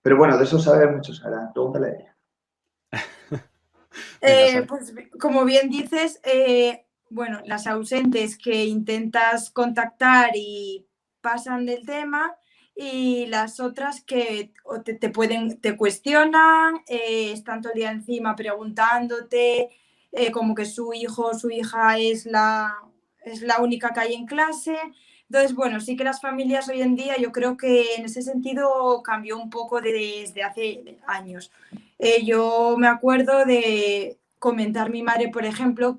Pero bueno, de eso sabe mucho Sara, pregúntale a ella. Venga, Sara. Pues como bien dices, bueno, las ausentes que intentas contactar y pasan del tema y las otras que te cuestionan, están todo el día encima preguntándote, como que su hijo o su hija es la única que hay en clase. Entonces, bueno, sí que las familias hoy en día yo creo que en ese sentido cambió un poco desde hace años. Yo me acuerdo de comentar mi madre, por ejemplo,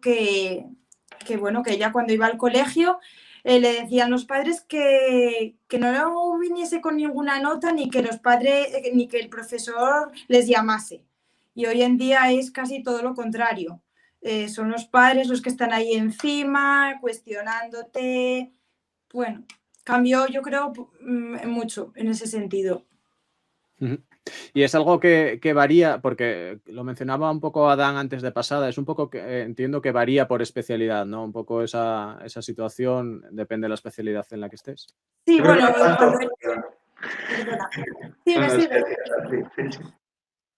bueno, que ella cuando iba al colegio le decían los padres que no viniese con ninguna nota ni que los padres ni que el profesor les llamase. Y hoy en día es casi todo lo contrario. Son los padres los que están ahí encima, cuestionándote. Bueno, cambió yo creo mucho en ese sentido. Ujú. Y es algo que varía, porque lo mencionaba un poco Adán antes de pasada, es un poco que entiendo que varía por especialidad, ¿no? Un poco esa situación, depende de la especialidad en la que estés. Sí, Yo creo que bueno, no tanto. cuando... Perdona. Sí, No, me no, sigue. sí, sí, sí.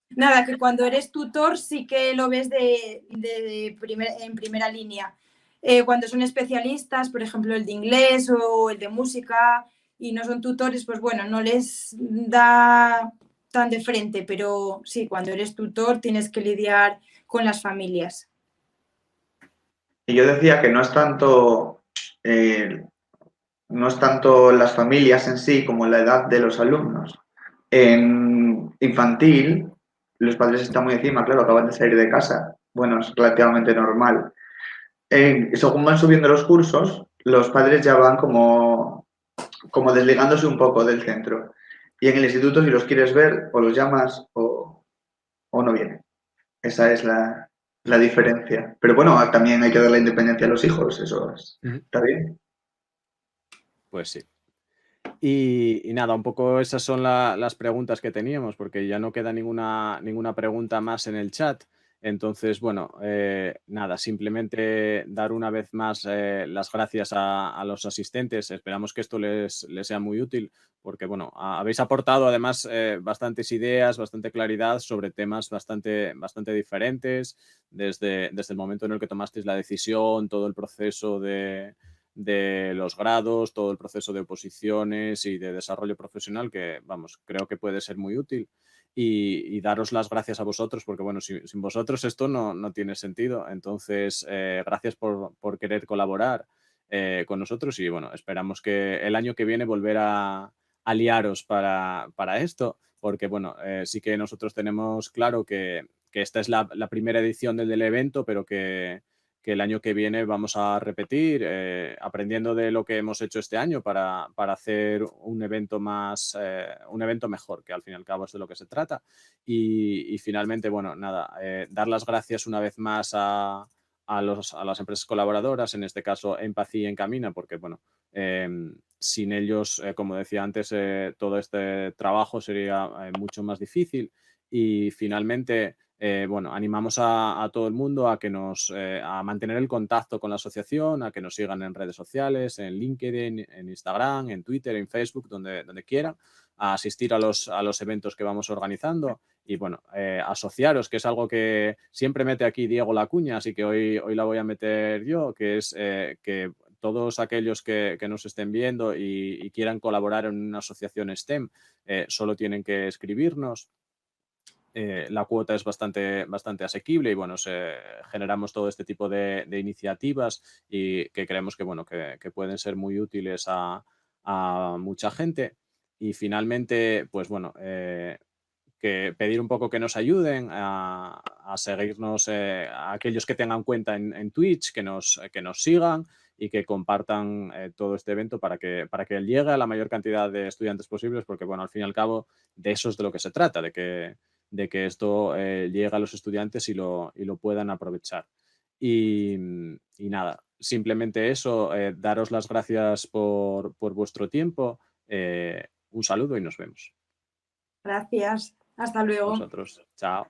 Nada, que cuando eres tutor sí que lo ves en primera línea. Cuando son especialistas, por ejemplo, el de inglés o el de música, y no son tutores, pues bueno, no les da tan de frente, pero sí, cuando eres tutor tienes que lidiar con las familias. Y yo decía que eh, no es tanto las familias en sí como la edad de los alumnos. En infantil, los padres están muy encima, claro, acaban de salir de casa. Bueno, es relativamente normal. Según van subiendo los cursos, los padres ya van como desligándose un poco del centro. Y en el instituto, si los quieres ver, o los llamas o no vienen. Esa es la diferencia. Pero bueno, también hay que dar la independencia a los hijos, Ujú. está bien. Pues sí. Y nada, un poco esas son las preguntas que teníamos, porque ya no queda ninguna pregunta más en el chat. Entonces, bueno, nada, simplemente dar una vez más las gracias a los asistentes. Esperamos que esto les sea muy útil, porque, bueno, habéis aportado además bastantes ideas, bastante claridad sobre temas bastante diferentes, desde el momento en el que tomasteis la decisión, todo el proceso de los grados, todo el proceso de oposiciones y de desarrollo profesional, que, vamos, creo que puede ser muy útil. Y daros las gracias a vosotros, porque, bueno, sin vosotros esto no tiene sentido. Entonces, gracias por querer colaborar con nosotros y, bueno, esperamos que el año que viene volver a liaros para esto, porque, bueno, sí que nosotros tenemos claro que esta es la primera edición del evento, pero que el año que viene vamos a repetir, aprendiendo de lo que hemos hecho este año para hacer un evento un evento mejor, que al fin y al cabo es de lo que se trata. Y finalmente, bueno, nada, dar las gracias una vez más a las empresas colaboradoras, en este caso Empathy y Encamina, porque, bueno, sin ellos, como decía antes, todo este trabajo sería mucho más difícil. Y finalmente, bueno, animamos a todo el mundo a que a mantener el contacto con la asociación, a que nos sigan en redes sociales, en LinkedIn, en Instagram, en Twitter, en Facebook, donde quieran, a asistir a los eventos que vamos organizando y, bueno, asociaros, que es algo que siempre mete aquí Diego la cuña, así que hoy la voy a meter yo, que es que todos aquellos que nos estén viendo y quieran colaborar en una asociación STEM, solo tienen que escribirnos. La cuota es bastante asequible y, bueno, generamos todo este tipo de iniciativas y que creemos que, bueno, que pueden ser muy útiles a mucha gente. Y finalmente, pues, bueno, que pedir un poco que nos ayuden a seguirnos, a aquellos que tengan cuenta en Twitch, que nos sigan y que compartan todo este evento para que llegue a la mayor cantidad de estudiantes posibles, porque, bueno, al fin y al cabo de eso es de lo que se trata, de que esto llegue a los estudiantes y lo puedan aprovechar. Y nada, simplemente eso, daros las gracias por vuestro tiempo, un saludo y nos vemos. Gracias. Hasta luego. Vosotros. Chao.